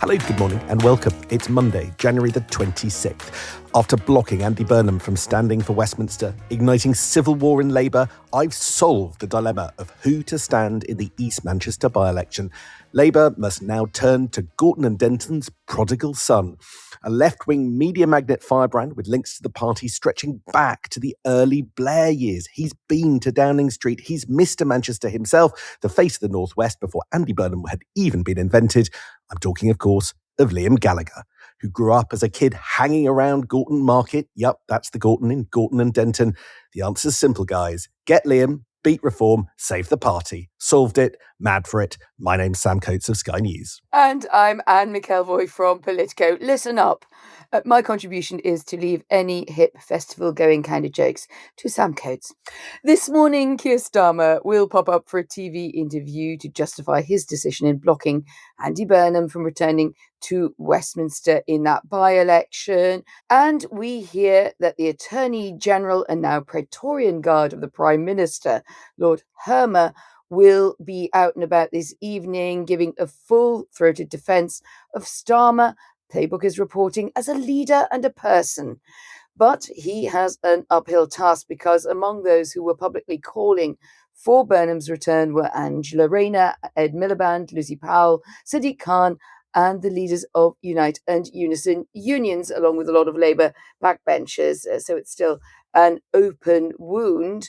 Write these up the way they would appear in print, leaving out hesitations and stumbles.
Hello, good morning and welcome. It's Monday, January the 26th. After blocking Andy Burnham from standing for Westminster, igniting civil war in Labour, I've solved the dilemma of who to stand in the East Manchester by-election. Labour must now turn to Gorton and Denton's prodigal son, a left-wing media magnet firebrand with links to the party stretching back to the early Blair years. He's been to Downing Street. He's Mr Manchester himself, the face of the North West before Andy Burnham had even been invented. I'm talking, of course, of Liam Gallagher, who grew up as a kid hanging around Gorton Market. Yup, that's the Gorton in Gorton and Denton. The answer's simple, guys. Get Liam, beat reform, save the party. Solved it, mad for it. My name's Sam Coates of Sky News. And I'm Anne McElvoy from Politico. Listen up. My contribution is to leave any hip festival-going kind of jokes to Sam Coates. This morning, Keir Starmer will pop up for a TV interview to justify his decision in blocking Andy Burnham from returning to Westminster in that by-election. And we hear that the Attorney General and now Praetorian Guard of the Prime Minister, Lord Hermer, will be out and about this evening, giving a full-throated defence of Starmer. Playbook is reporting as a leader and a person. But he has an uphill task because among those who were publicly calling for Burnham's return were Angela Rayner, Ed Miliband, Lucy Powell, Sadiq Khan, and the leaders of Unite and Unison unions, along with a lot of Labour backbenchers. So it's still an open wound.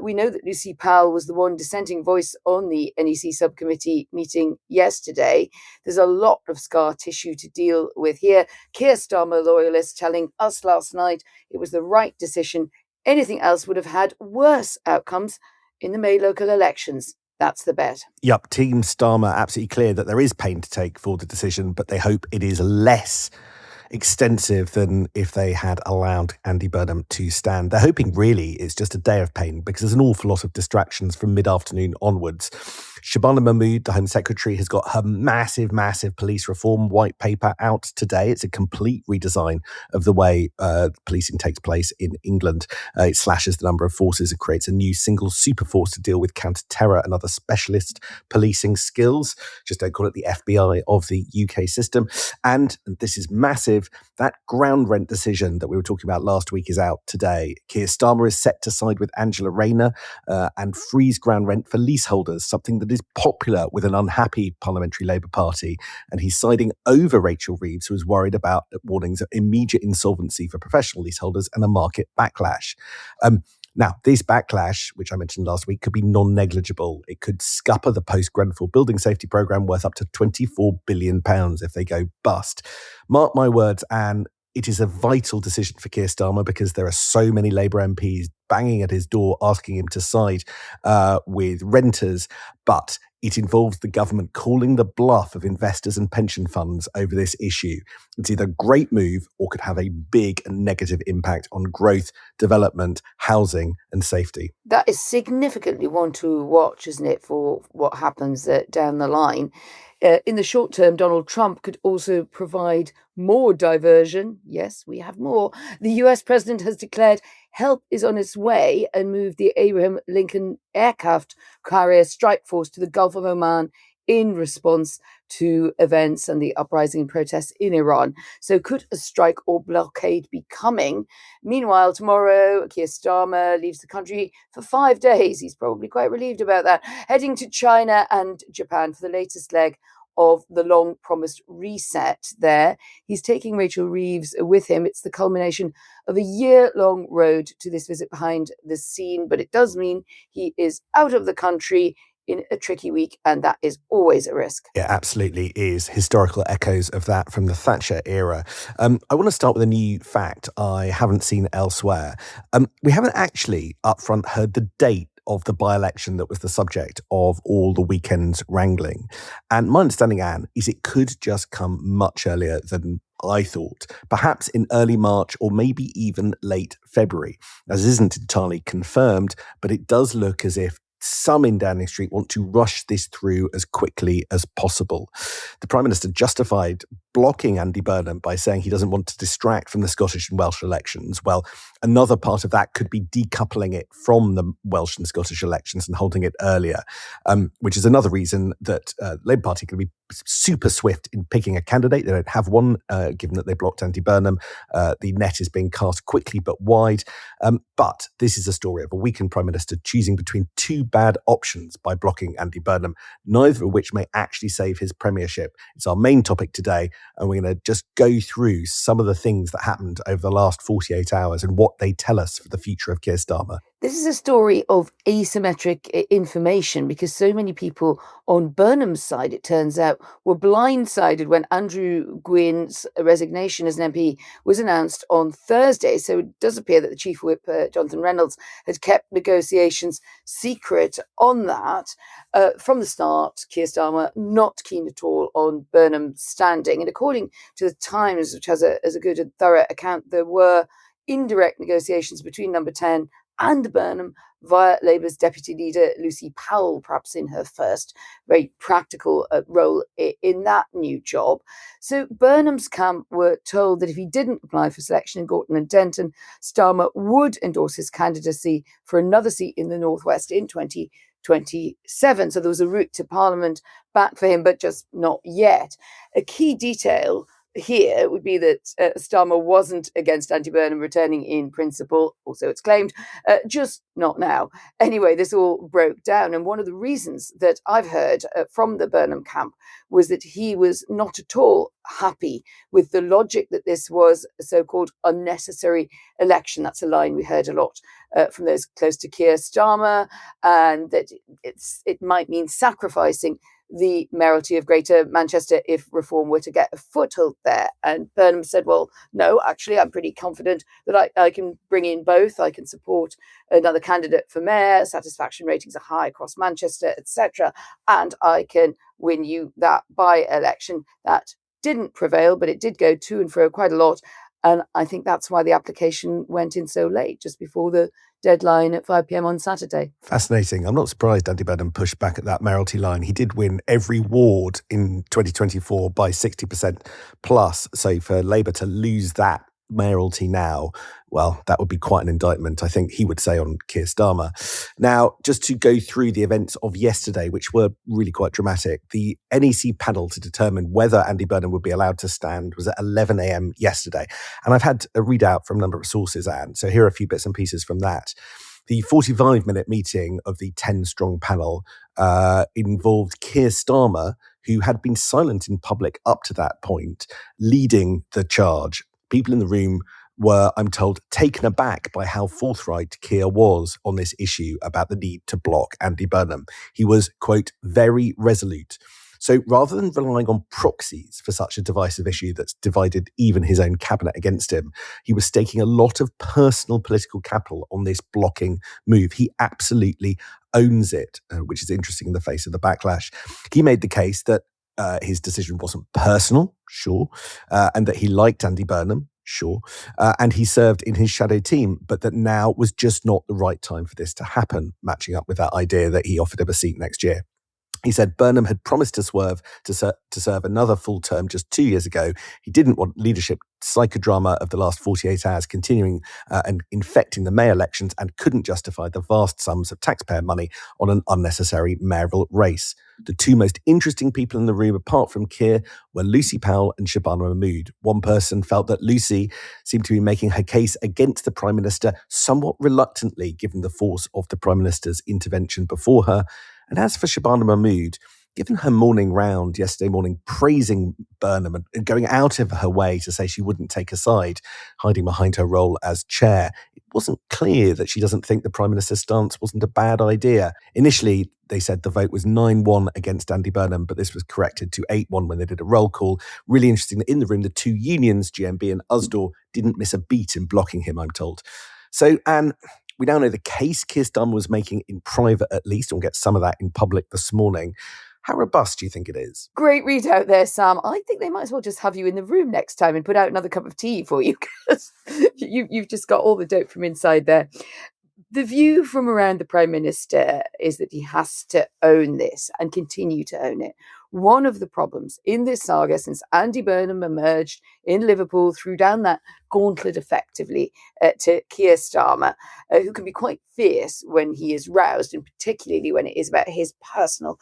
We know that Lucy Powell was the one dissenting voice on the NEC subcommittee meeting yesterday. There's a lot of scar tissue to deal with here. Keir Starmer loyalists telling us last night it was the right decision. Anything else would have had worse outcomes in the May local elections. That's the bet. Yup, Team Starmer absolutely clear that there is pain to take for the decision, but they hope it is less extensive than if they had allowed Andy Burnham to stand. They're hoping really it's just a day of pain because there's an awful lot of distractions from mid-afternoon onwards. Shabana Mahmood, the Home Secretary, has got her massive police reform white paper out today. It's a complete redesign of the way policing takes place in England. It slashes the number of forces and creates a new single super force to deal with counter-terror and other specialist policing skills. Just don't call it the FBI of the UK system. And this is massive. That ground rent decision that we were talking about last week is out today. Keir Starmer is set to side with Angela Rayner and freeze ground rent for leaseholders, something that is popular with an unhappy Parliamentary Labour Party. And he's siding over Rachel Reeves, who is worried about warnings of immediate insolvency for professional leaseholders and a market backlash. Now, this backlash, which I mentioned last week, could be non-negligible. It could scupper the post-Grenfell building safety programme worth up to £24 billion if they go bust. Mark my words, Anne, it is a vital decision for Keir Starmer because there are so many Labour MPs banging at his door asking him to side with renters, but it involves the government calling the bluff of investors and pension funds over this issue. It's either a great move or could have a big and negative impact on growth, development, housing and safety. That is significantly one to watch, isn't it, for what happens down the line. In the short term, Donald Trump could also provide more diversion. Yes, we have more. The US president has declared help is on its way and moved the Abraham Lincoln aircraft carrier strike force to the Gulf of Oman in response to events and the uprising and protests in Iran. So could a strike or blockade be coming? Meanwhile, tomorrow, Keir Starmer leaves the country for 5 days. He's probably quite relieved about that, heading to China and Japan for the latest leg of the long-promised reset there. He's taking Rachel Reeves with him. It's the culmination of a year-long road to this visit behind the scene, but it does mean he is out of the country in a tricky week, and that is always a risk. It absolutely is. Historical echoes of that from the Thatcher era. I want to start with a new fact I haven't seen elsewhere. We haven't actually upfront heard the date of the by-election that was the subject of all the weekend's wrangling. And my understanding, Anne, is it could just come much earlier than I thought, perhaps in early March or maybe even late February. As isn't entirely confirmed, but it does look as if some in Downing Street want to rush this through as quickly as possible. The Prime Minister justified blocking Andy Burnham by saying he doesn't want to distract from the Scottish and Welsh elections. Well, another part of that could be decoupling it from the Welsh and Scottish elections and holding it earlier, which is another reason that the Labour Party could be super swift in picking a candidate. They don't have one, given that they blocked Andy Burnham. The net is being cast quickly but wide. But this is a story of a weakened Prime Minister choosing between two bad options by blocking Andy Burnham, neither of which may actually save his premiership. It's our main topic today, and we're going to just go through some of the things that happened over the last 48 hours and what they tell us for the future of Keir Starmer. This is a story of asymmetric information, because so many people on Burnham's side, it turns out, were blindsided when Andrew Gwyn's resignation as an MP was announced on Thursday. So it does appear that the Chief Whip, Jonathan Reynolds, had kept negotiations secret on that. From the start, Keir Starmer not keen at all on Burnham's standing. And according to the Times, which has a good and thorough account, there were indirect negotiations between Number 10 and Burnham via Labour's deputy leader, Lucy Powell, perhaps in her first very practical role in that new job. So Burnham's camp were told that if he didn't apply for selection in Gorton and Denton, Starmer would endorse his candidacy for another seat in the North West in 2027. So there was a route to Parliament back for him, but just not yet. A key detail here would be that Starmer wasn't against Andy Burnham returning in principle, also it's claimed, just not now. Anyway, this all broke down, and one of the reasons that I've heard from the Burnham camp was that he was not at all happy with the logic that this was a so-called unnecessary election. That's a line we heard a lot from those close to Keir Starmer, and that it might mean sacrificing the mayoralty of Greater Manchester if reform were to get a foothold there. And Burnham said, well, no, actually, I'm pretty confident that I can bring in both. I can support another candidate for mayor, satisfaction ratings are high across Manchester, etc. And I can win you that by-election. That didn't prevail, but it did go to and fro quite a lot. And I think that's why the application went in so late, just before the deadline at 5 p.m. on Saturday. Fascinating. I'm not surprised Andy Burnham pushed back at that mayoralty line. He did win every ward in 2024 by 60% plus. So for Labour to lose that mayoralty now, well, that would be quite an indictment, I think he would say, on Keir Starmer. Now, just to go through the events of yesterday, which were really quite dramatic, the NEC panel to determine whether Andy Burnham would be allowed to stand was at 11 a.m. yesterday. And I've had a readout from a number of sources, Anne. So here are a few bits and pieces from that. The 45-minute meeting of the 10-strong panel involved Keir Starmer, who had been silent in public up to that point, leading the charge. People in the room were, I'm told, taken aback by how forthright Keir was on this issue about the need to block Andy Burnham. He was, quote, very resolute. So rather than relying on proxies for such a divisive issue that's divided even his own cabinet against him, he was staking a lot of personal political capital on this blocking move. He absolutely owns it, which is interesting in the face of the backlash. He made the case that his decision wasn't personal, sure, and that he liked Andy Burnham, sure, and he served in his shadow team, but that now was just not the right time for this to happen, matching up with that idea that he offered him a seat next year. He said Burnham had promised to swerve to serve another full term just 2 years ago. He didn't want leadership psychodrama of the last 48 hours continuing and infecting the May elections, and couldn't justify the vast sums of taxpayer money on an unnecessary mayoral race. The two most interesting people in the room, apart from Keir, were Lucy Powell and Shabana Mahmood. One person felt that Lucy seemed to be making her case against the Prime Minister somewhat reluctantly, given the force of the Prime Minister's intervention before her. And as for Shabana Mahmood, given her morning round yesterday morning praising Burnham and going out of her way to say she wouldn't take a side, hiding behind her role as chair, it wasn't clear that she doesn't think the Prime Minister's stance wasn't a bad idea. Initially, they said the vote was 9-1 against Andy Burnham, but this was corrected to 8-1 when they did a roll call. Really interesting that in the room, the two unions, GMB and USDAW, didn't miss a beat in blocking him, I'm told. So, Anne, we now know the case Keir Starmer was making in private, at least, and we'll get some of that in public this morning. How robust do you think it is? Great readout there, Sam. I think they might as well just have you in the room next time and put out another cup of tea for you, because you've just got all the dope from inside there. The view from around the Prime Minister is that he has to own this and continue to own it. One of the problems in this saga, since Andy Burnham emerged in Liverpool, threw down that gauntlet effectively to Keir Starmer, who can be quite fierce when he is roused, and particularly when it is about his personal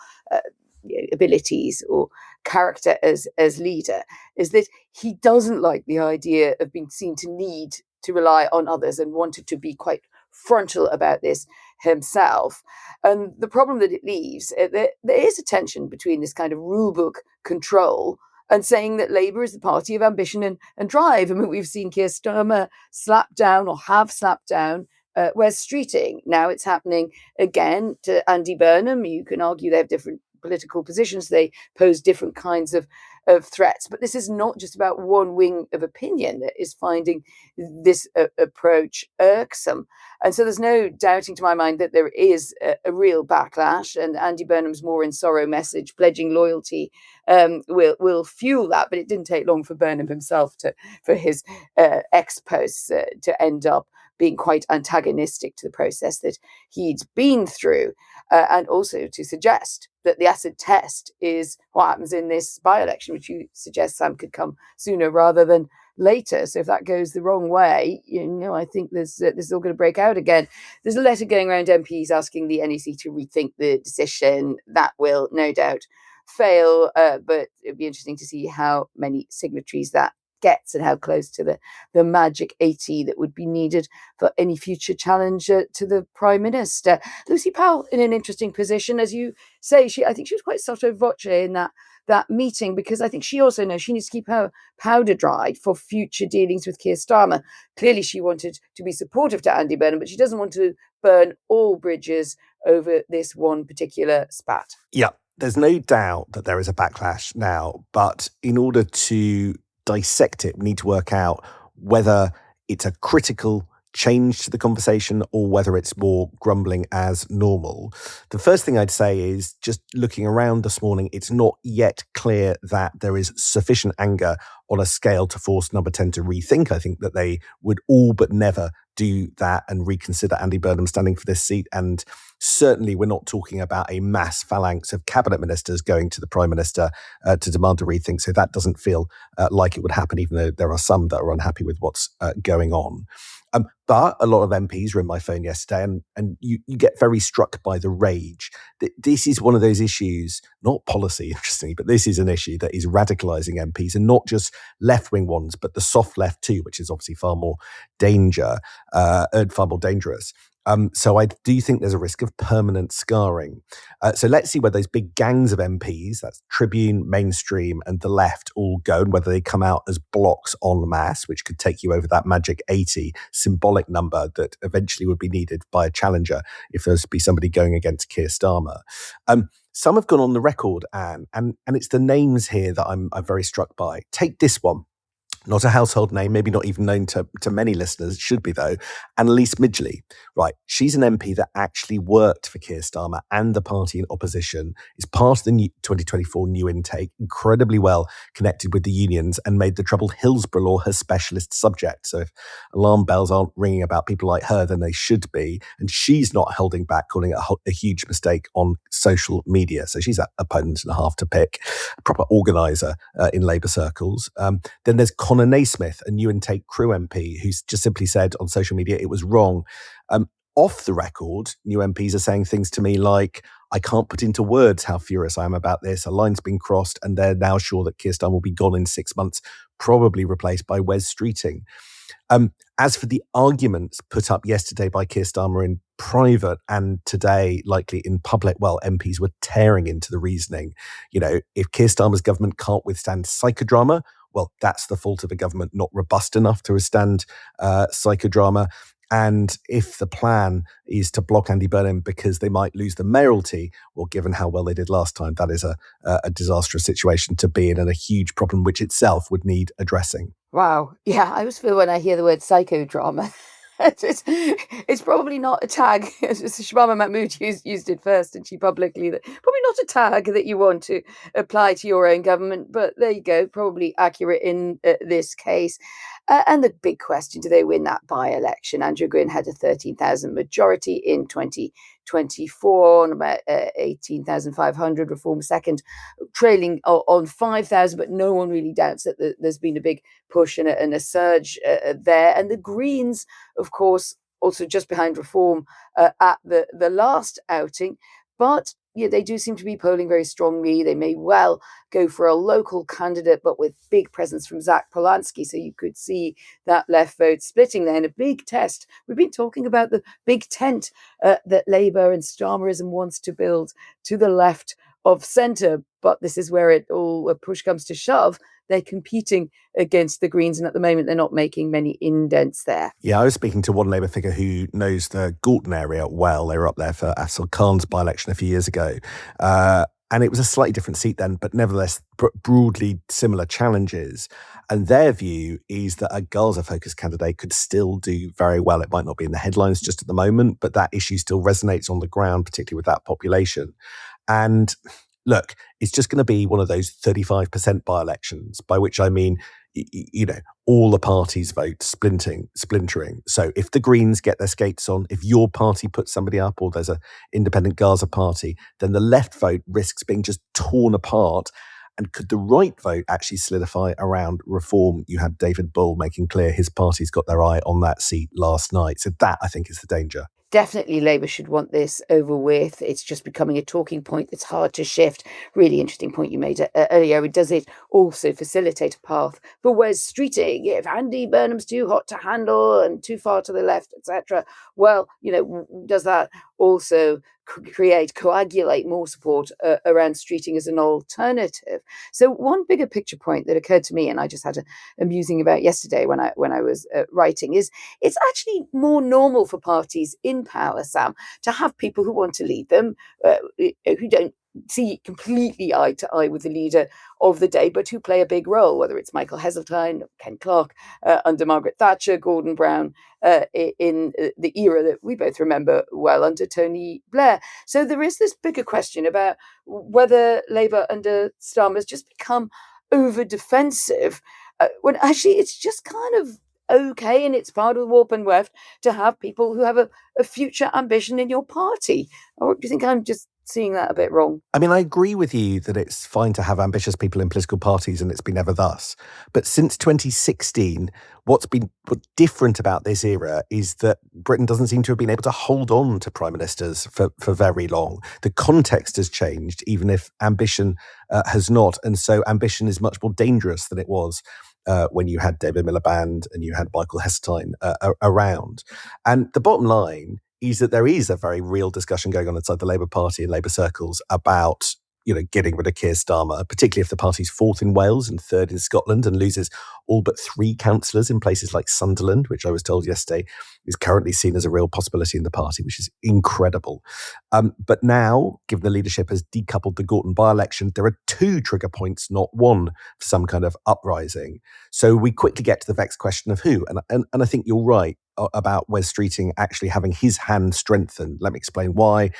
abilities or character as leader, is that he doesn't like the idea of being seen to need to rely on others and wanted to be quite frontal about this himself. And the problem that it leaves, there is a tension between this kind of rulebook control and saying that Labour is the party of ambition and drive. I mean, we've seen Keir Starmer slap down or have slapped down Wes Streeting. Now it's happening again to Andy Burnham. You can argue they have different political positions. They pose different kinds of threats. But this is not just about one wing of opinion that is finding this approach irksome. And so there's no doubting to my mind that there is a real backlash, and Andy Burnham's more in sorrow message, pledging loyalty, will fuel that. But it didn't take long for Burnham himself for his ex-posts to end up being quite antagonistic to the process that he'd been through, and also to suggest that the acid test is what happens in this by-election, which you suggest, Sam, could come sooner rather than later. So if that goes the wrong way, I think this is all going to break out again. There's a letter going around MPs asking the NEC to rethink the decision. That will no doubt fail, but it'd be interesting to see how many signatories that gets and how close to the magic 80 that would be needed for any future challenge to the Prime Minister. Lucy Powell in an interesting position, as you say. I think she was quite sotto voce in that meeting, because I think she also knows she needs to keep her powder dried for future dealings with Keir Starmer. Clearly she wanted to be supportive to Andy Burnham, but she doesn't want to burn all bridges over this one particular spat. Yeah, there's no doubt that there is a backlash now, but in order to dissect it, we need to work out whether it's a critical change to the conversation or whether it's more grumbling as normal. The first thing I'd say is, just looking around this morning, it's not yet clear that there is sufficient anger on a scale to force Number 10 to rethink. I think that they would all but never do that and reconsider Andy Burnham standing for this seat. And certainly we're not talking about a mass phalanx of cabinet ministers going to the Prime Minister to demand a rethink. So that doesn't feel like it would happen, even though there are some that are unhappy with what's going on. But a lot of MPs were in my phone yesterday, and you get very struck by the rage. This is one of those issues, not policy, interestingly, but this is an issue that is radicalising MPs, and not just left-wing ones, but the soft left too, which is obviously far more dangerous. So I do think there's a risk of permanent scarring. So let's see where those big gangs of MPs, that's Tribune, Mainstream, and the left, all go, and whether they come out as blocks en masse, which could take you over that magic 80 symbolic number that eventually would be needed by a challenger if there's to be somebody going against Keir Starmer. Some have gone on the record, Anne, and it's the names here that I'm very struck by. Take this one. Not a household name, maybe not even known to many listeners, should be though, Annalise Midgley. Right, she's an MP that actually worked for Keir Starmer and the party in opposition, is part of the 2024 new intake, incredibly well connected with the unions, and made the troubled Hillsborough law her specialist subject. So if alarm bells aren't ringing about people like her, then they should be. And she's not holding back, calling it a huge mistake on social media. So she's an opponent and a half to pick, a proper organiser in Labour circles. Then there's Conor Naismith, a new intake Crew MP, who's just simply said on social media it was wrong. Off the record, new MPs are saying things to me like, I can't put into words how furious I am about this. A line's been crossed, and they're now sure that Keir Starmer will be gone in 6 months, probably replaced by Wes Streeting. As for the arguments put up yesterday by Keir Starmer in private and today likely in public, well, MPs were tearing into the reasoning. If Keir Starmer's government can't withstand psychodrama, well, that's the fault of a government not robust enough to withstand psychodrama. And if the plan is to block Andy Burnham because they might lose the mayoralty, well, given how well they did last time, that is a disastrous situation to be in, and a huge problem which itself would need addressing. Wow. Yeah, I always feel when I hear the word psychodrama, it's probably not a tag. Shabama Mahmood used it first, and she publicly, probably not a tag that you want to apply to your own government, but there you go, probably accurate in this case. And the big question, do they win that by-election? Andrew Gwynn had a 13,000 majority in 2024, on about 18,500, Reform second, trailing on 5,000, but no one really doubts that there's been a big push and a surge there. And the Greens, of course, also just behind Reform at the last outing. But they do seem to be polling very strongly. They may well go for a local candidate, but with big presence from Zach Polanski. So you could see that left vote splitting there in a big test. We've been talking about the big tent that Labour and Starmerism wants to build to the left of centre, but this is where it all push comes to shove. They're competing against the Greens, and at the moment they're not making many indents there. Yeah, I was speaking to one Labour figure who knows the Gorton area well. They were up there for Afzal Khan's by-election a few years ago. And it was a slightly different seat then, but nevertheless broadly similar challenges. And their view is that a Gaza-focused candidate could still do very well. It might not be in the headlines just at the moment, but that issue still resonates on the ground, particularly with that population. And look, it's just going to be one of those 35% by-elections, by which I mean, all the parties vote splintering. So if the Greens get their skates on, if your party puts somebody up, or there's an independent Gaza party, then the left vote risks being just torn apart. And could the right vote actually solidify around reform? You had David Bull making clear his party's got their eye on that seat last night. So that, I think, is the danger. Definitely Labour should want this over with. It's just becoming a talking point that's hard to shift. Really interesting point you made earlier. Does it also facilitate a path for Wes Streeting? If Andy Burnham's too hot to handle and too far to the left, etc., well, does that also coagulate more support around Streeting as an alternative? So one bigger picture point that occurred to me, and I just had a musing about yesterday when I was writing, is it's actually more normal for parties in power, Sam, to have people who want to lead them, who don't see completely eye to eye with the leader of the day, but who play a big role, whether it's Michael Heseltine, Ken Clarke under Margaret Thatcher, Gordon Brown in the era that we both remember well under Tony Blair. So there is this bigger question about whether Labour under Starmer has just become over defensive, when actually it's just kind of okay, and it's part of the warp and weft to have people who have a future ambition in your party. Or do you think I'm just seeing that a bit wrong? I mean, I agree with you that it's fine to have ambitious people in political parties, and it's been ever thus. But since 2016, what's different about this era is that Britain doesn't seem to have been able to hold on to prime ministers for very long. The context has changed, even if ambition has not. And so ambition is much more dangerous than it was when you had David Miliband and you had Michael Heseltine around. And the bottom line is that there is a very real discussion going on inside the Labour Party and Labour circles about, getting rid of Keir Starmer, particularly if the party's fourth in Wales and third in Scotland and loses all but 3 councillors in places like Sunderland, which I was told yesterday is currently seen as a real possibility in the party, which is incredible. But now, given the leadership has decoupled the Gorton by-election, there are 2 trigger points, not one, for some kind of uprising. So we quickly get to the vexed question of who. And I think you're right about Wes Streeting actually having his hand strengthened. Let me explain why.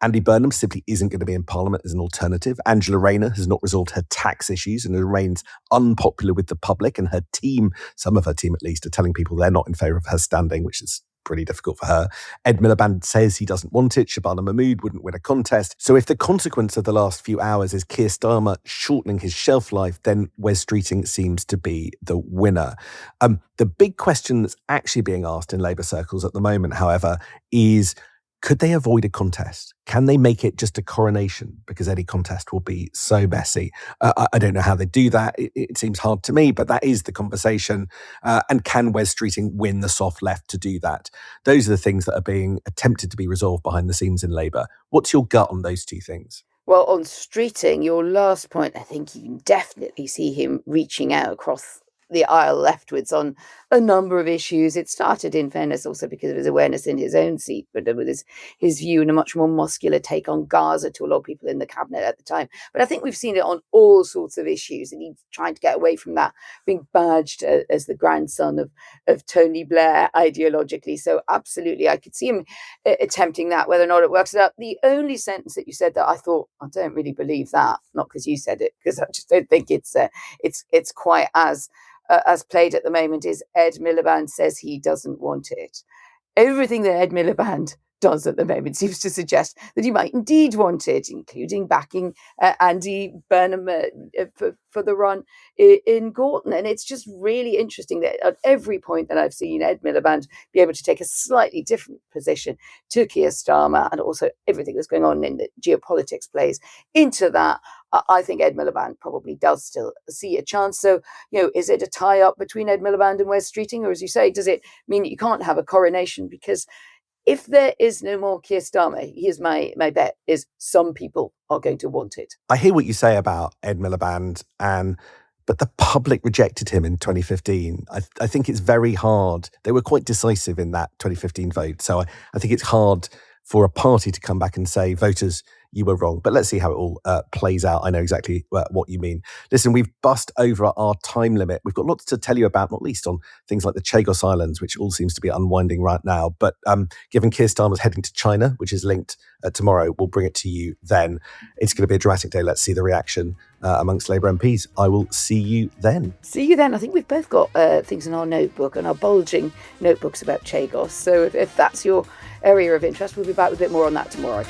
Andy Burnham simply isn't going to be in Parliament as an alternative. Angela Rayner has not resolved her tax issues and remains unpopular with the public, and her team, some of her team at least, are telling people they're not in favour of her standing, which is pretty difficult for her. Ed Miliband says he doesn't want it. Shabana Mahmood wouldn't win a contest. So if the consequence of the last few hours is Keir Starmer shortening his shelf life, then Wes Streeting seems to be the winner. The big question that's actually being asked in Labour circles at the moment, however, is could they avoid a contest? Can they make it just a coronation? Because any contest will be so messy. I don't know how they do that. It seems hard to me, but that is the conversation. And can Wes Streeting win the soft left to do that? Those are the things that are being attempted to be resolved behind the scenes in Labour. What's your gut on those 2 things? Well, on Streeting, your last point, I think you can definitely see him reaching out across the aisle leftwards on a number of issues. It started, in fairness, also because of his awareness in his own seat, but with his view and a much more muscular take on Gaza to a lot of people in the cabinet at the time. But I think we've seen it on all sorts of issues, and he's trying to get away from that, being badged as the grandson of Tony Blair ideologically. So absolutely, I could see him attempting that, whether or not it works out. The only sentence that you said that I thought, I don't really believe that, not because you said it, because I just don't think it's quite as played at the moment, is Ed Miliband says he doesn't want it. Everything that Ed Miliband does at the moment seems to suggest that he might indeed want it, including backing Andy Burnham for the run in Gorton. And it's just really interesting that at every point that I've seen Ed Miliband be able to take a slightly different position to Keir Starmer, and also everything that's going on in the geopolitics plays into that. I think Ed Miliband probably does still see a chance. So, is it a tie-up between Ed Miliband and Wes Streeting? Or as you say, does it mean that you can't have a coronation? Because if there is no more Keir Starmer, here's my bet, is some people are going to want it. I hear what you say about Ed Miliband, but the public rejected him in 2015. I think it's very hard. They were quite decisive in that 2015 vote. So I think it's hard for a party to come back and say, voters, you were wrong. But let's see how it all plays out. I know exactly what you mean. Listen, we've bust over our time limit. We've got lots to tell you about, not least on things like the Chagos Islands, which all seems to be unwinding right now. But given Keir Starmer's heading to China, which is linked tomorrow, we'll bring it to you then. It's going to be a dramatic day. Let's see the reaction amongst Labour MPs. I will see you then. See you then. I think we've both got things in our notebook and our bulging notebooks about Chagos. So if that's your area of interest, we'll be back with a bit more on that tomorrow.